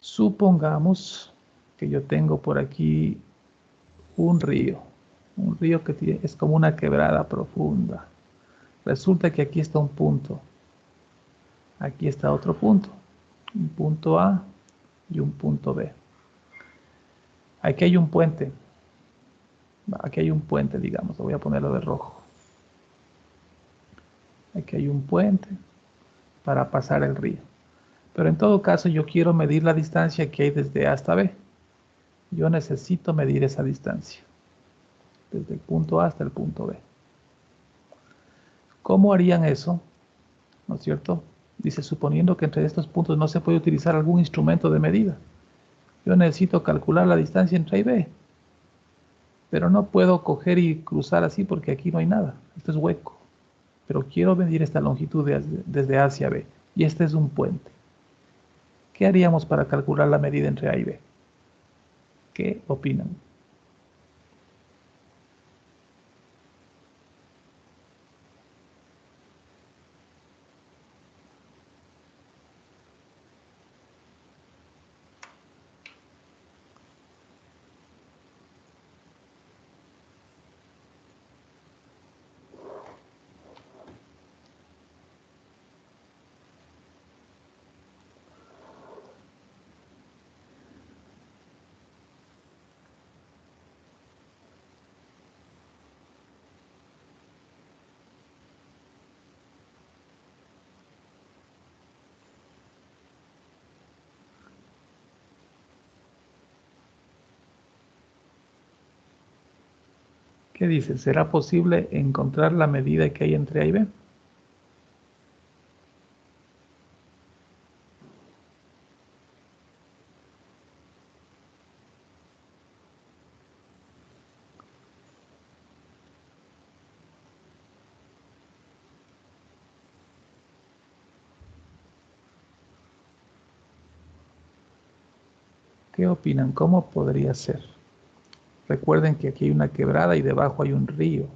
Supongamos que yo tengo por aquí un río que es como una quebrada profunda. Resulta que aquí está un punto, aquí está otro punto, un punto A y un punto B. Aquí hay un puente, digamos, lo voy a ponerlo de rojo. Aquí hay un puente para pasar el río. Pero en todo caso yo quiero medir la distancia que hay desde A hasta B. Yo necesito medir esa distancia, desde el punto A hasta el punto B. ¿Cómo harían eso? ¿No es cierto? Dice, suponiendo que entre estos puntos no se puede utilizar algún instrumento de medida. Yo necesito calcular la distancia entre A y B. Pero no puedo coger y cruzar así porque aquí no hay nada. Esto es hueco. Pero quiero medir esta longitud desde A hacia B. Y este es un puente. ¿Qué haríamos para calcular la medida entre A y B? ¿Qué opinan? ¿Qué dice? ¿Será posible encontrar la medida que hay entre A y B? ¿Qué opinan? ¿Cómo podría ser? Recuerden que aquí hay una quebrada y debajo hay un río.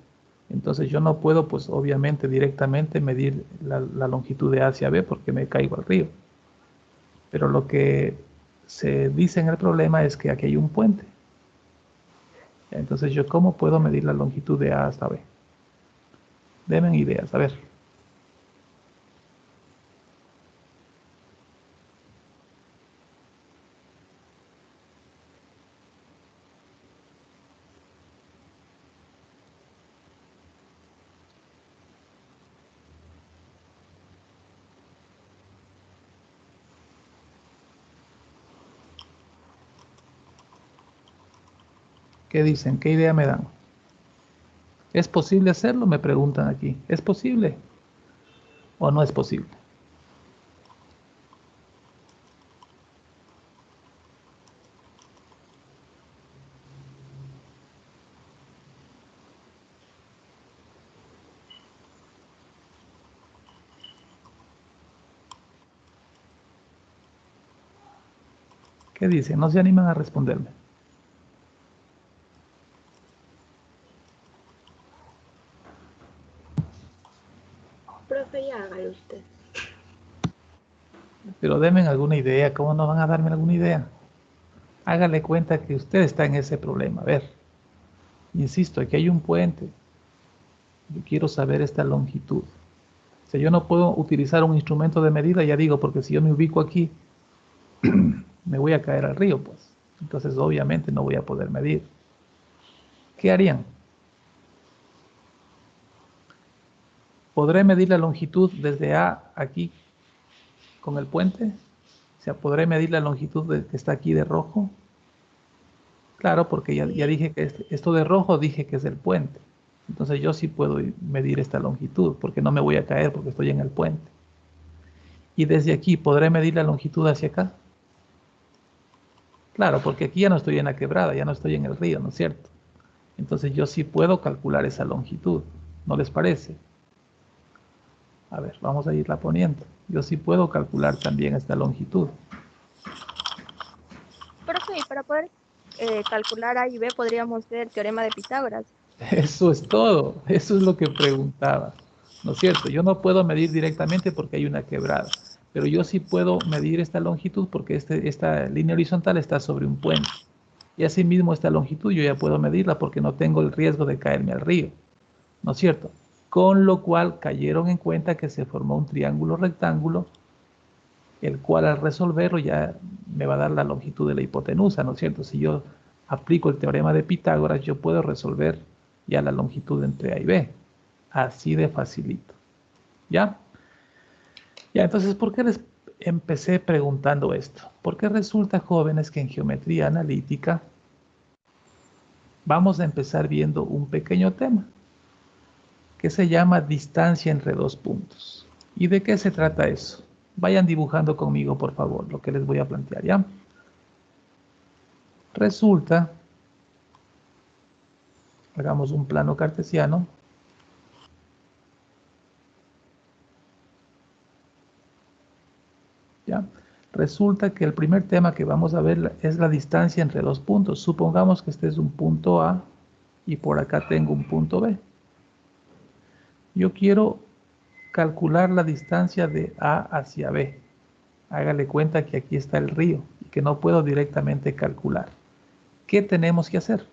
Entonces yo no puedo, pues obviamente, directamente medir la longitud de A hacia B porque me caigo al río. Pero lo que se dice en el problema es que aquí hay un puente. Entonces yo, ¿cómo puedo medir la longitud de A hasta B? Denme ideas, a ver. ¿Qué dicen? ¿Qué idea me dan? ¿Es posible hacerlo? Me preguntan aquí. ¿Es posible o no es posible? ¿Qué dicen? No se animan a responderme. Profe, ya hágalo usted. Pero denme alguna idea. ¿Cómo no van a darme alguna idea? Hágale cuenta que usted está en ese problema. A ver, insisto, aquí hay un puente. Yo quiero saber esta longitud. O sea, yo no puedo utilizar un instrumento de medida, ya digo, porque si yo me ubico aquí, me voy a caer al río, pues. Entonces, obviamente, no voy a poder medir. ¿Qué harían? ¿Podré medir la longitud desde A aquí con el puente? O sea, ¿podré medir la longitud que está aquí de rojo? Claro, porque ya Sí, dije que esto de rojo dije que es el puente. Entonces yo sí puedo medir esta longitud, porque no me voy a caer porque estoy en el puente. Y desde aquí, ¿podré medir la longitud hacia acá? Claro, porque aquí ya no estoy en la quebrada, ya no estoy en el río, ¿no es cierto? Entonces yo sí puedo calcular esa longitud, ¿no les parece? A ver, vamos a irla poniendo. Yo sí puedo calcular también esta longitud. profe, y para poder calcular A y B podríamos hacer teorema de Pitágoras. Eso es todo, eso es lo que preguntaba, ¿no es cierto? Yo no puedo medir directamente porque hay una quebrada, Pero yo sí puedo medir esta longitud porque esta línea horizontal está sobre un puente. Y asimismo esta longitud yo ya puedo medirla porque no tengo el riesgo de caerme al río, ¿no es cierto? Con lo cual cayeron en cuenta que se formó un triángulo rectángulo, el cual al resolverlo ya me va a dar la longitud de la hipotenusa, ¿no es cierto? Si yo aplico el teorema de Pitágoras, yo puedo resolver ya la longitud entre A y B. Así de facilito. ¿Ya? Ya, entonces, ¿por qué les empecé preguntando esto? Porque resulta, jóvenes, que en geometría analítica vamos a empezar viendo un pequeño tema que se llama distancia entre dos puntos. ¿Y de qué se trata eso? Vayan dibujando conmigo, por favor, lo que les voy a plantear, ¿ya? Resulta, hagamos un plano cartesiano. ¿Ya? Resulta que el primer tema que vamos a ver es la distancia entre dos puntos. Supongamos que este es un punto A y por acá tengo un punto B. Yo quiero calcular la distancia de A hacia B. Hágale cuenta que aquí está el río y que no puedo directamente calcular. ¿Qué tenemos que hacer?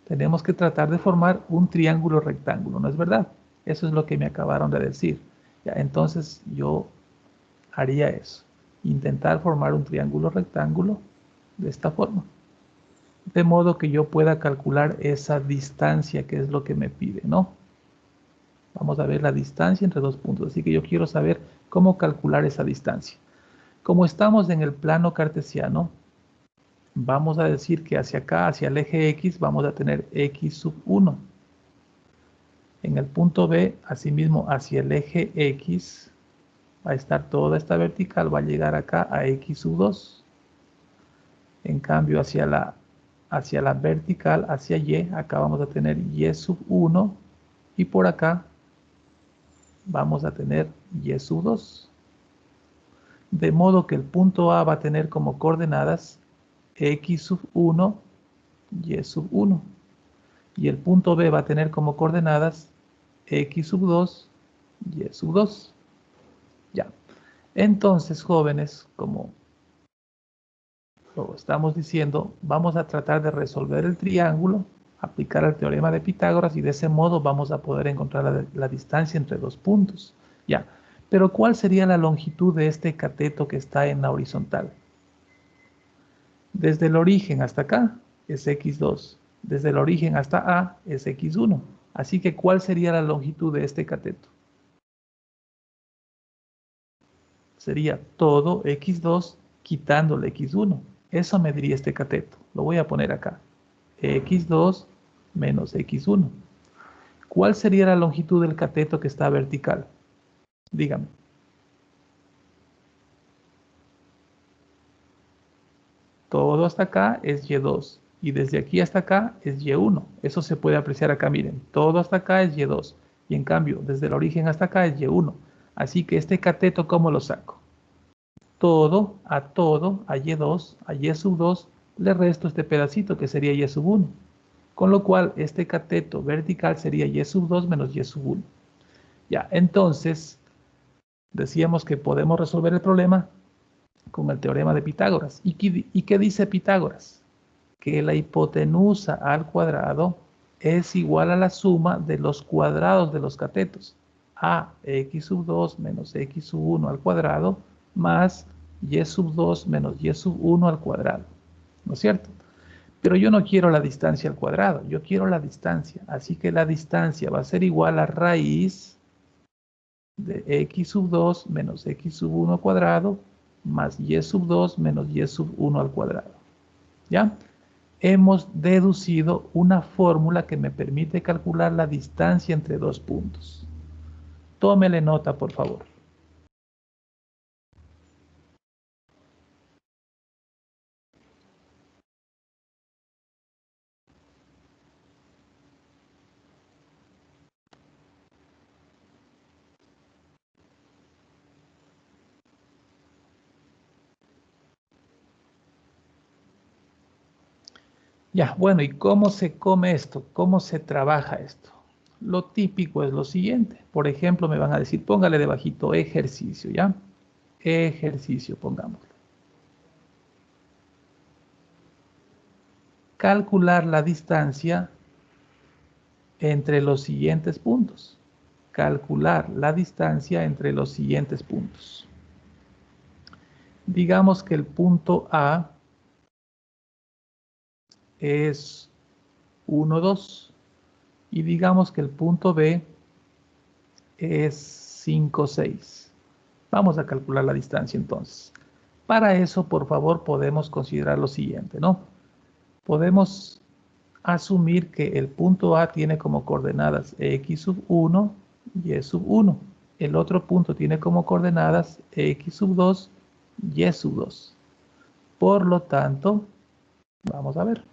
Tenemos que tratar de formar un triángulo rectángulo, ¿no es verdad? Eso es lo que me acabaron de decir. Ya, entonces yo haría eso. Intentar formar un triángulo rectángulo de esta forma. De modo que yo pueda calcular esa distancia que es lo que me pide, ¿no? Vamos a ver la distancia entre dos puntos. Así que yo quiero saber cómo calcular esa distancia. Como estamos en el plano cartesiano, vamos a decir que hacia acá, hacia el eje X, vamos a tener X sub 1. En el punto B, asimismo, hacia el eje X, va a estar toda esta vertical, va a llegar acá a X sub 2. En cambio, hacia la vertical, hacia Y, acá vamos a tener Y sub 1. Y por acá vamos a tener Y sub 2. De modo que el punto A va a tener como coordenadas X sub 1, Y sub 1. Y el punto B va a tener como coordenadas X sub 2, Y sub 2. Ya. Entonces, jóvenes, como lo estamos diciendo, vamos a tratar de resolver el triángulo, aplicar el teorema de Pitágoras y de ese modo vamos a poder encontrar la distancia entre dos puntos. Ya. Pero ¿cuál sería la longitud de este cateto que está en la horizontal? Desde el origen hasta acá es x2. Desde el origen hasta A es x1. Así que, ¿cuál sería la longitud de este cateto? Sería todo x2 quitándole x1. Eso me diría este cateto. Lo voy a poner acá. x2 menos x1. ¿Cuál sería la longitud del cateto que está vertical? Dígame. Todo hasta acá es y2. Y desde aquí hasta acá es y1. Eso se puede apreciar acá, miren. Todo hasta acá es y2. Y en cambio, desde el origen hasta acá es y1. Así que este cateto, ¿cómo lo saco? Todo, a y2, a y sub 2, le resto este pedacito que sería y sub 1. Con lo cual, este cateto vertical sería y sub 2 menos y sub 1. Ya, entonces, decíamos que podemos resolver el problema con el teorema de Pitágoras. ¿Y qué dice Pitágoras? Que la hipotenusa al cuadrado es igual a la suma de los cuadrados de los catetos. A x sub 2 menos x sub 1 al cuadrado más y sub 2 menos y sub 1 al cuadrado. ¿No es cierto? Pero yo no quiero la distancia al cuadrado, yo quiero la distancia. Así que la distancia va a ser igual a raíz de x sub 2 menos x sub 1 al cuadrado más y sub 2 menos y sub 1 al cuadrado. ¿Ya? Hemos deducido una fórmula que me permite calcular la distancia entre dos puntos. Tómele nota, por favor. Ya, bueno, ¿y cómo se come esto? ¿Cómo se trabaja esto? lo típico es lo siguiente. Por ejemplo, me van a decir, póngale debajito ejercicio, ¿ya? Ejercicio, pongámoslo. Calcular la distancia entre los siguientes puntos. Calcular la distancia entre los siguientes puntos. Digamos que el punto A es 1, 2. Y digamos que el punto B es 5, 6. Vamos a calcular la distancia entonces. Para eso, por favor, podemos considerar lo siguiente, ¿no? Podemos asumir que el punto A tiene como coordenadas x sub 1 y sub 1. El otro punto tiene como coordenadas x sub 2 y sub 2. Por lo tanto, vamos a ver.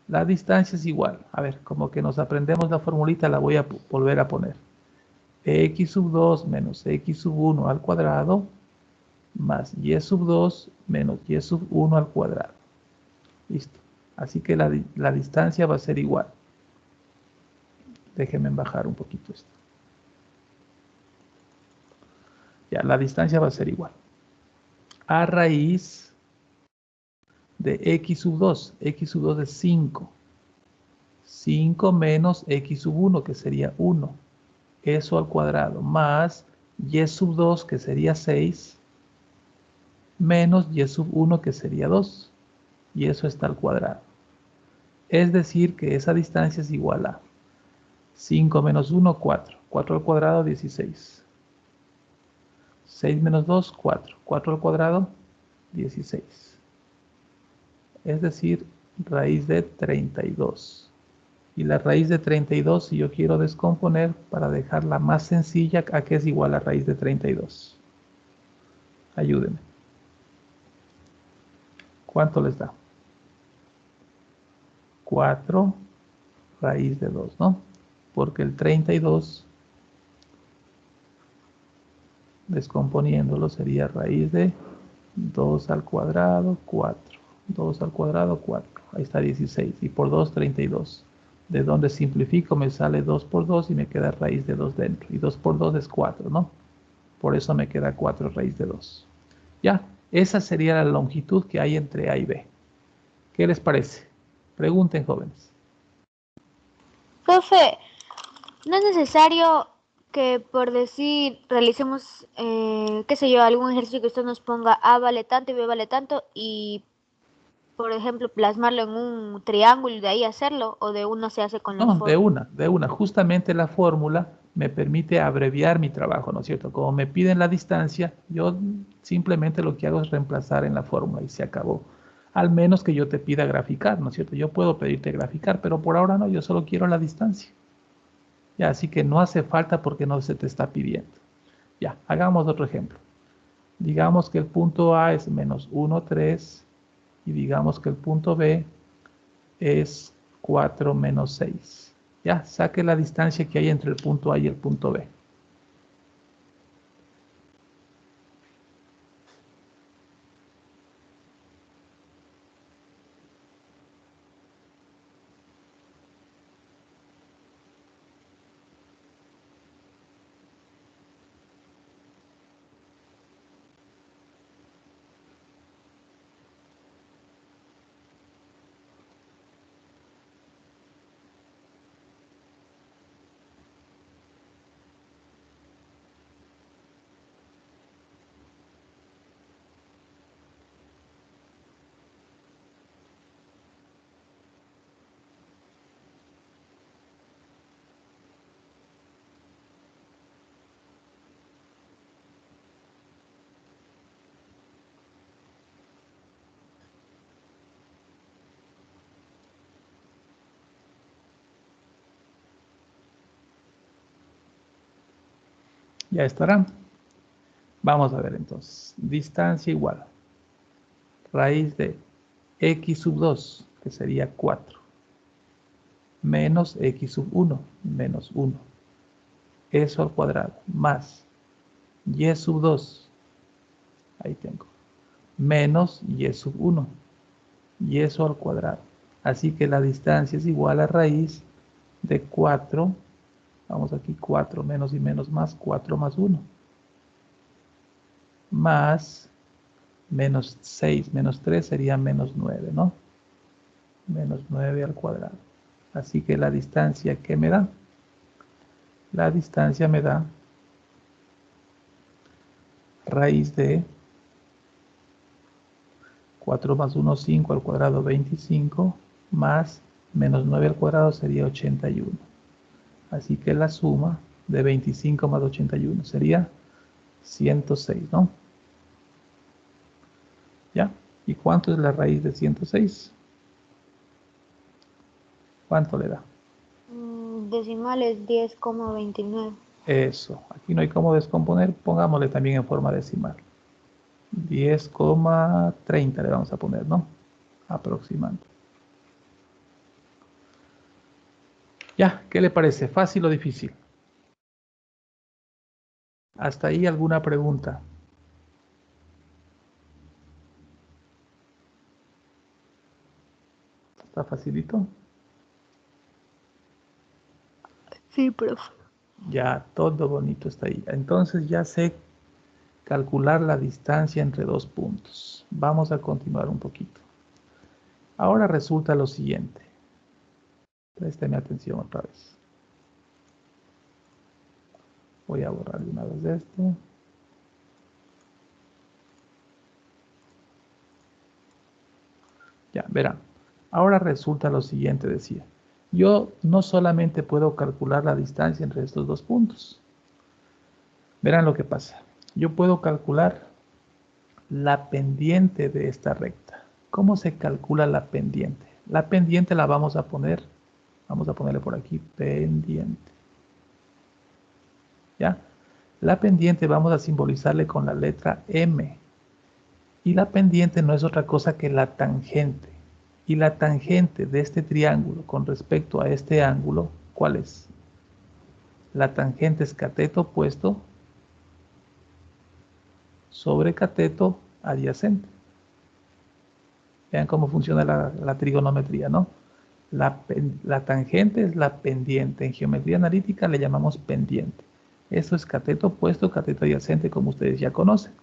La distancia es igual. A ver, como que nos aprendemos la formulita, la voy a volver a poner. X sub 2 menos X sub 1 al cuadrado más Y sub 2 menos Y sub 1 al cuadrado. Listo. Así que la distancia va a ser igual. Déjenme bajar un poquito esto. Ya, la distancia va a ser igual. A raíz de X sub 2. X sub 2 es 5. 5 menos X sub 1, que sería 1. Eso al cuadrado. Más Y sub 2, que sería 6. Menos Y sub 1, que sería 2. Y eso está al cuadrado. Es decir, que esa distancia es igual a 5 menos 1, 4. 4 al cuadrado, 16. 6 menos 2, 4. 4 al cuadrado, 16. Es decir, raíz de 32. Y la raíz de 32, si yo quiero descomponer para dejarla más sencilla, ¿a qué es igual a raíz de 32? Ayúdenme. ¿Cuánto les da? 4 raíz de 2, ¿no? Porque el 32, descomponiéndolo, sería raíz de 2 al cuadrado, 4. 2 al cuadrado, 4. Ahí está 16. Y por 2, 32. De donde simplifico me sale 2 por 2 y me queda raíz de 2 dentro. Y 2 por 2 es 4, ¿no? Por eso me queda 4 raíz de 2. Ya, esa sería la longitud que hay entre A y B. ¿Qué les parece? Pregunten, jóvenes. Profe, no es necesario que por decir realicemos, qué sé yo, algún ejercicio que usted nos ponga A vale tanto y B vale tanto y, por ejemplo, plasmarlo en un triángulo y de ahí hacerlo, o de uno se hace con las No, de fórmulas. una, de una. Justamente la fórmula me permite abreviar mi trabajo, ¿no es cierto? Como me piden la distancia, yo simplemente lo que hago es reemplazar en la fórmula y se acabó. Al menos que yo te pida graficar, ¿no es cierto? Yo puedo pedirte graficar, pero por ahora no, yo solo quiero la distancia. Ya, así que no hace falta porque no se te está pidiendo. Ya, hagamos otro ejemplo. Digamos que el punto A es menos 1, 3 y digamos que el punto B es 4 menos 6. Ya, saque la distancia que hay entre el punto A y el punto B. Ya estará. Vamos a ver entonces. Distancia igual. Raíz de x sub 2, que sería 4, menos x sub 1, menos 1. Eso al cuadrado, más y sub 2, ahí tengo, menos y sub 1, y eso al cuadrado. Así que la distancia es igual a raíz de 4 Vamos aquí 4 menos y menos más 4 más 1. Más menos 6 menos 3 sería menos 9, ¿no? Menos 9 al cuadrado. Así que la distancia, ¿qué me da? La distancia me da raíz de 4 más 1, 5 al cuadrado, 25, más menos 9 al cuadrado sería 81. Así que la suma de 25 más 81 sería 106, ¿no? ¿Ya? ¿Y cuánto es la raíz de 106? ¿Cuánto le da? Decimales 10,29. Eso, aquí no hay cómo descomponer, pongámosle también en forma decimal. 10,30 le vamos a poner, ¿no? Aproximando. Ya, ¿qué le parece? ¿Fácil o difícil? ¿Hasta ahí alguna pregunta? ¿Está facilito? Sí, profe. Ya, todo bonito está ahí. Entonces ya sé calcular la distancia entre dos puntos. Vamos a continuar un poquito. Ahora resulta lo siguiente. Présteme atención otra vez. Voy a borrar de una vez esto. Ya, verán. Ahora resulta lo siguiente, decía. Yo no solamente puedo calcular la distancia entre estos dos puntos. Verán lo que pasa. Yo puedo calcular la pendiente de esta recta. ¿Cómo se calcula la pendiente? La pendiente la vamos a ponerle por aquí, pendiente. ¿Ya? La pendiente vamos a simbolizarle con la letra M. Y la pendiente no es otra cosa que la tangente. Y la tangente de este triángulo con respecto a este ángulo, ¿cuál es? La tangente es cateto opuesto sobre cateto adyacente. Vean cómo funciona la trigonometría, ¿no? La tangente es la pendiente. En geometría analítica le llamamos pendiente. Eso es cateto opuesto, cateto adyacente, como ustedes ya conocen.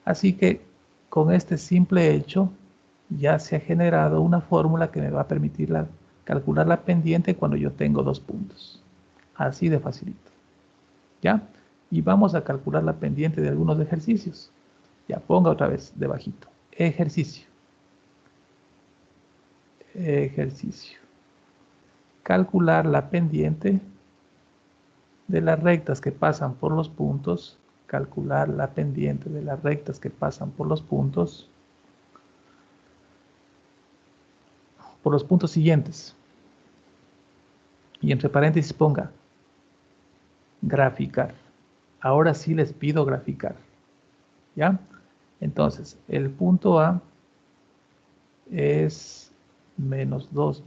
Así que con este simple hecho ya se ha generado una fórmula que me va a permitir calcular la pendiente cuando yo tengo dos puntos. Así de facilito. ¿Ya? Y vamos a calcular la pendiente de algunos ejercicios. Ya, ponga otra vez debajito. Ejercicio. Ejercicio. Calcular la pendiente de las rectas que pasan por los puntos. Calcular la pendiente de las rectas que pasan por los puntos siguientes. Y entre paréntesis ponga graficar. Ahora sí les pido graficar. ¿Ya? Entonces, el punto A es menos 2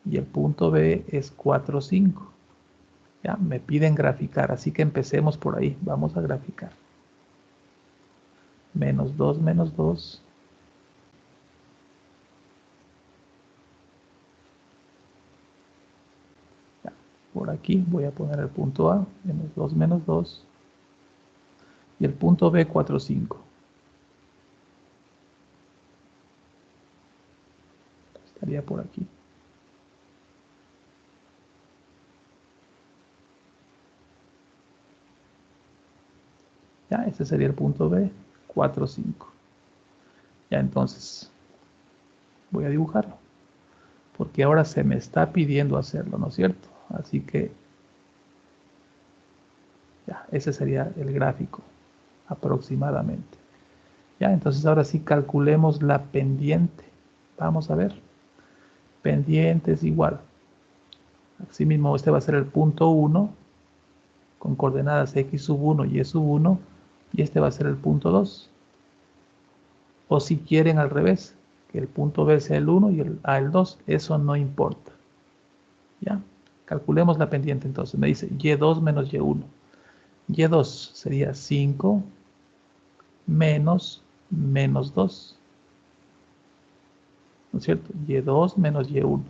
y el punto B es 4, 5. ¿Ya? Me piden graficar, así que empecemos por ahí. Vamos a graficar. Menos 2. Ya. Por aquí voy a poner el punto A, menos 2. Y el punto B, 4, 5. Estaría por aquí. Ya, este sería el punto B, 4, 5. Ya, entonces voy a dibujarlo, porque ahora se me está pidiendo hacerlo, ¿no es cierto? Así que ya, ese sería el gráfico, aproximadamente. Ya, entonces ahora sí calculemos la pendiente. Vamos a ver. Pendiente es igual. Asimismo, este va a ser el punto 1, con coordenadas x sub 1 y y sub 1, y este va a ser el punto 2. O si quieren al revés, que el punto B sea el 1 y el A el 2, eso no importa. ¿Ya? Calculemos la pendiente entonces. Me dice y2 menos y1. Y2 sería 5 menos 2. ¿No es cierto? Y2 menos y1.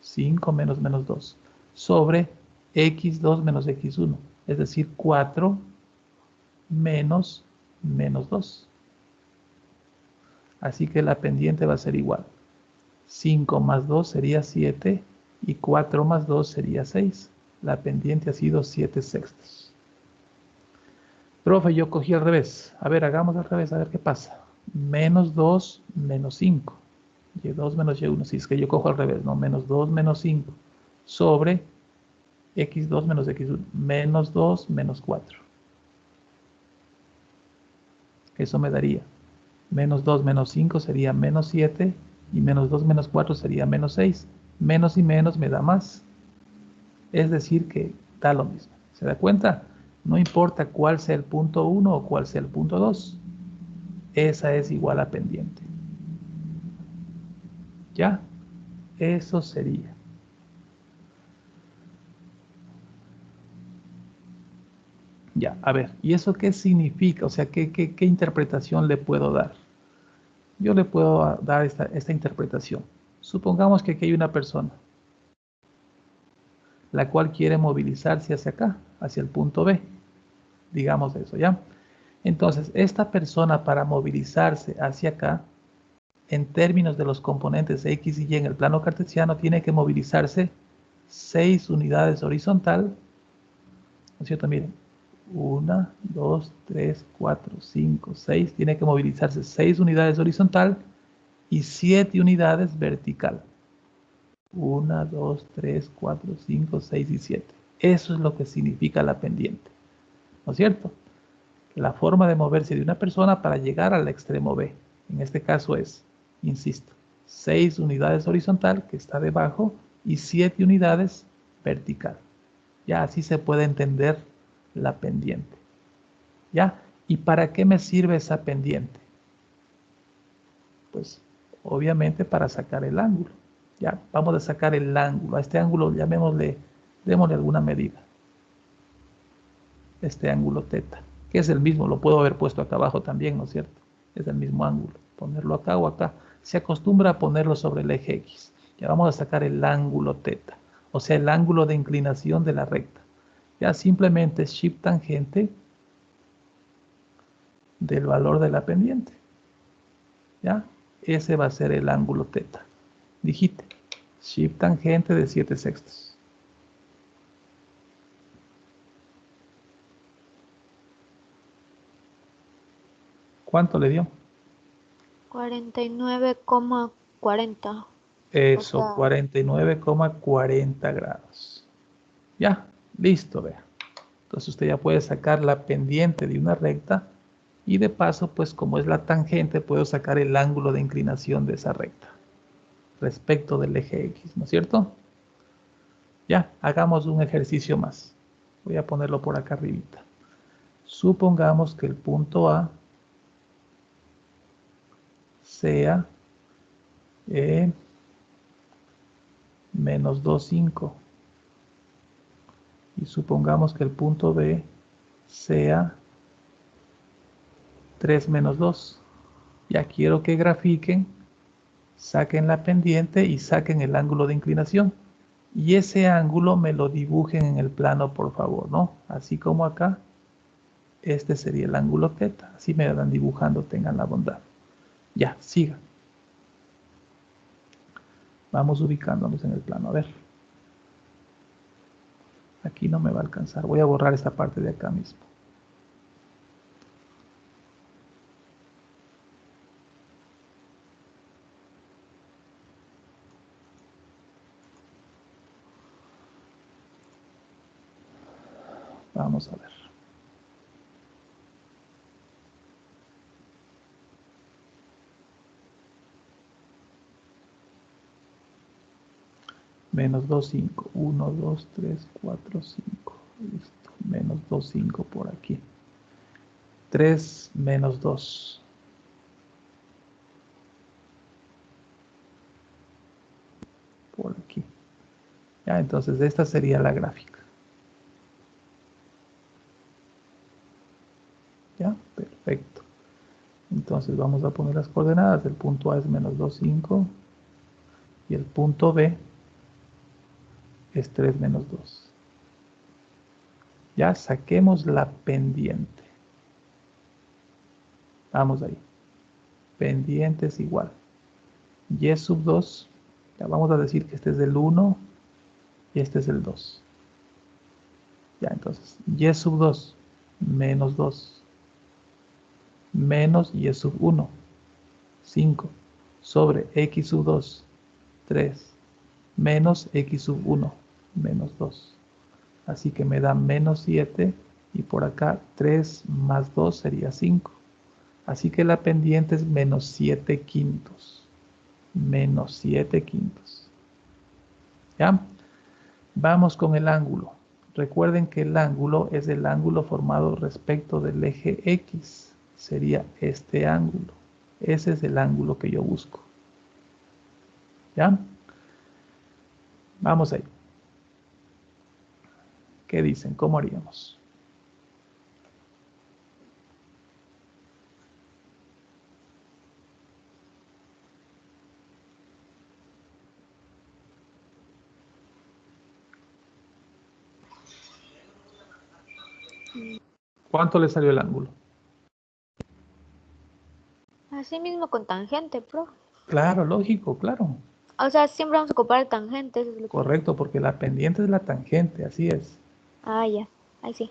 5 menos 2. Sobre x2 menos x1, es decir, 4 menos menos 2. Así que la pendiente va a ser igual. 5 más 2 sería 7 y 4 más 2 sería 6. La pendiente ha sido 7/6. Profe, yo cogí al revés. A ver, hagamos al revés, a ver qué pasa. Menos 2 menos 5. Y2 menos y1. Si es que yo cojo al revés, ¿no? Menos 2 menos 5 sobre x2 menos x1. Menos 2 menos 4. Eso me daría menos 2 menos 5 sería menos 7 y menos 2 menos 4 sería menos 6. Menos y menos me da más. Es decir que da lo mismo. ¿Se da cuenta? No importa cuál sea el punto 1 o cuál sea el punto 2. Esa es igual a pendiente. ¿Ya? Eso sería. Ya, a ver, ¿y eso qué significa? O sea, ¿qué interpretación le puedo dar? Yo le puedo dar esta interpretación. Supongamos que aquí hay una persona, la cual quiere movilizarse hacia acá, hacia el punto B. Digamos eso, ¿ya? Entonces, esta persona para movilizarse hacia acá, en términos de los componentes X y Y en el plano cartesiano, tiene que movilizarse 6 unidades horizontal, ¿no es cierto? Miren, 1, 2, 3, 4, 5, 6, tiene que movilizarse 6 unidades horizontal y 7 unidades vertical. 1, 2, 3, 4, 5, 6 y 7. Eso es lo que significa la pendiente, ¿no es cierto? La forma de moverse de una persona para llegar al extremo B. En este caso es, insisto, 6 unidades horizontal, que está debajo, y 7 unidades vertical. Ya así se puede entender la pendiente. ¿Ya? ¿Y para qué me sirve esa pendiente? Pues obviamente para sacar el ángulo. Ya, vamos a sacar el ángulo. A este ángulo llamémosle, démosle alguna medida. Este ángulo θ, que es el mismo, lo puedo haber puesto acá abajo también, ¿no es cierto? Es el mismo ángulo, ponerlo acá o acá. Se acostumbra a ponerlo sobre el eje X. Ya vamos a sacar el ángulo θ, o sea, el ángulo de inclinación de la recta. Ya simplemente shift tangente del valor de la pendiente. ¿Ya? Ese va a ser el ángulo θ. Dijiste, shift tangente de 7/6. ¿Cuánto le dio? 49,40. Eso, O sea, 49,40 grados. Ya, listo, vea. Entonces usted ya puede sacar la pendiente de una recta y de paso, pues como es la tangente, puedo sacar el ángulo de inclinación de esa recta respecto del eje X, ¿no es cierto? Ya, hagamos un ejercicio más. Voy a ponerlo por acá arribita. Supongamos que el punto A sea menos 2,5 y supongamos que el punto B sea 3 menos 2. Ya quiero que grafiquen, saquen la pendiente y saquen el ángulo de inclinación. Y ese ángulo me lo dibujen en el plano, por favor, ¿no? Así como acá, este sería el ángulo θ. Así me van dibujando, tengan la bondad. Ya, sigan. Vamos ubicándonos en el plano. A ver. Aquí no me va a alcanzar. Voy a borrar esta parte de acá mismo. Vamos a ver. Menos 2,5. 1, 2, 3, 4, 5. Listo. Menos 2,5 por aquí. 3 menos 2. Por aquí. Ya, entonces esta sería la gráfica. Ya, perfecto. Entonces vamos a poner las coordenadas. El punto A es menos 2,5 y el punto B es 3 menos 2. Ya saquemos la pendiente. Vamos ahí. Pendiente es igual. Y sub 2, ya vamos a decir que este es el 1 y este es el 2. Ya, entonces, y sub 2 menos 2 menos y sub 1, 5, sobre x sub 2, 3, menos x sub 1, menos 2. Así que me da menos 7 y por acá 3 más 2 sería 5. Así que la pendiente es menos 7 quintos. Menos 7 quintos. ¿Ya? Vamos con el ángulo. Recuerden que el ángulo es el ángulo formado respecto del eje X. Sería este ángulo. Ese es el ángulo que yo busco. ¿Ya? Vamos ahí. ¿Qué dicen? ¿Cómo haríamos? ¿Cuánto le salió el ángulo? Así mismo con tangente, pro. Claro, lógico, claro. O sea, siempre vamos a ocupar tangente, eso es lo que... Correcto, porque la pendiente es la tangente, así es. Ah, ya. Ahí sí.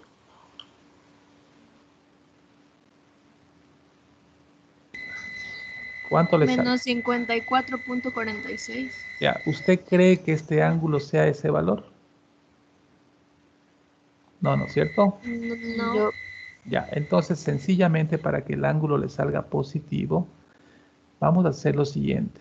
¿Cuánto le sale? Menos 54.46. Ya, ¿usted cree que este ángulo sea ese valor? No, ¿no es cierto? No. Yo... Ya, entonces sencillamente para que el ángulo le salga positivo, vamos a hacer lo siguiente.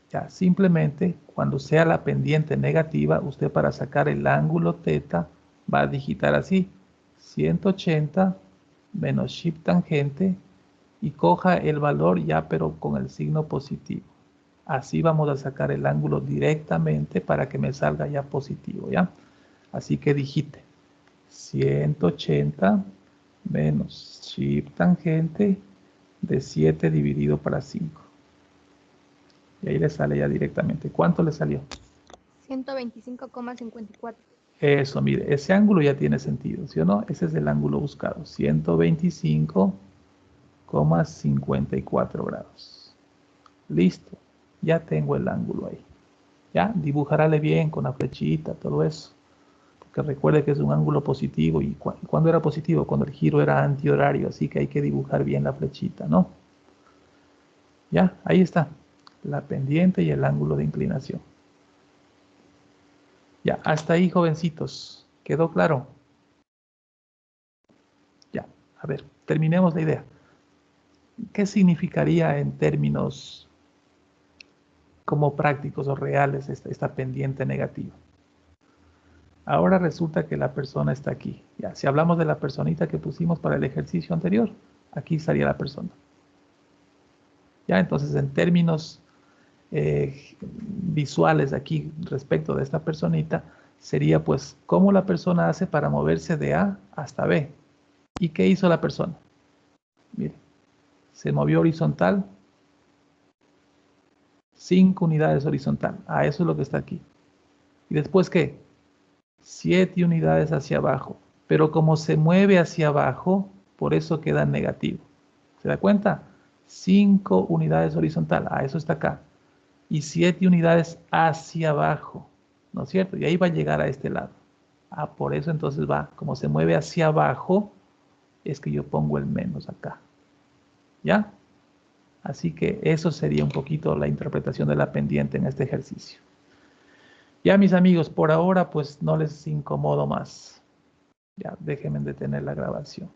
Ya, simplemente cuando sea la pendiente negativa, usted para sacar el ángulo θ va a digitar así, 180 menos shift tangente y coja el valor ya pero con el signo positivo. Así vamos a sacar el ángulo directamente para que me salga ya positivo, ¿ya? Así que digite 180 menos shift tangente de 7 dividido para 5. Y ahí le sale ya directamente. ¿Cuánto le salió? 125,54. Eso, mire, ese ángulo ya tiene sentido, ¿sí o no? Ese es el ángulo buscado, 125,54 grados. Listo, ya tengo el ángulo ahí. Ya, dibujarle bien con la flechita, todo eso. Porque recuerde que es un ángulo positivo. ¿Y cuándo era positivo? Cuando el giro era antihorario, así que hay que dibujar bien la flechita, ¿no? Ya, ahí está. La pendiente y el ángulo de inclinación. Ya, hasta ahí, jovencitos. ¿Quedó claro? Ya, a ver, terminemos la idea. ¿Qué significaría en términos como prácticos o reales esta pendiente negativa? Ahora resulta que la persona está aquí. Ya, si hablamos de la personita que pusimos para el ejercicio anterior, aquí estaría la persona. Ya, entonces en términos visuales aquí respecto de esta personita, sería pues cómo la persona hace para moverse de A hasta B. ¿Y qué hizo la persona? Mire, se movió horizontal, 5 unidades horizontal. Ah, eso es lo que está aquí. ¿Y después qué? 7 unidades hacia abajo. Pero como se mueve hacia abajo, por eso queda negativo. ¿Se da cuenta? 5 unidades horizontal. Ah, eso está acá. Y 7 unidades hacia abajo. ¿No es cierto? Y ahí va a llegar a este lado. Ah, por eso entonces va. Como se mueve hacia abajo, es que yo pongo el menos acá. ¿Ya? Así que eso sería un poquito la interpretación de la pendiente en este ejercicio. Ya, mis amigos, por ahora pues no les incomodo más. Ya, déjenme detener la grabación.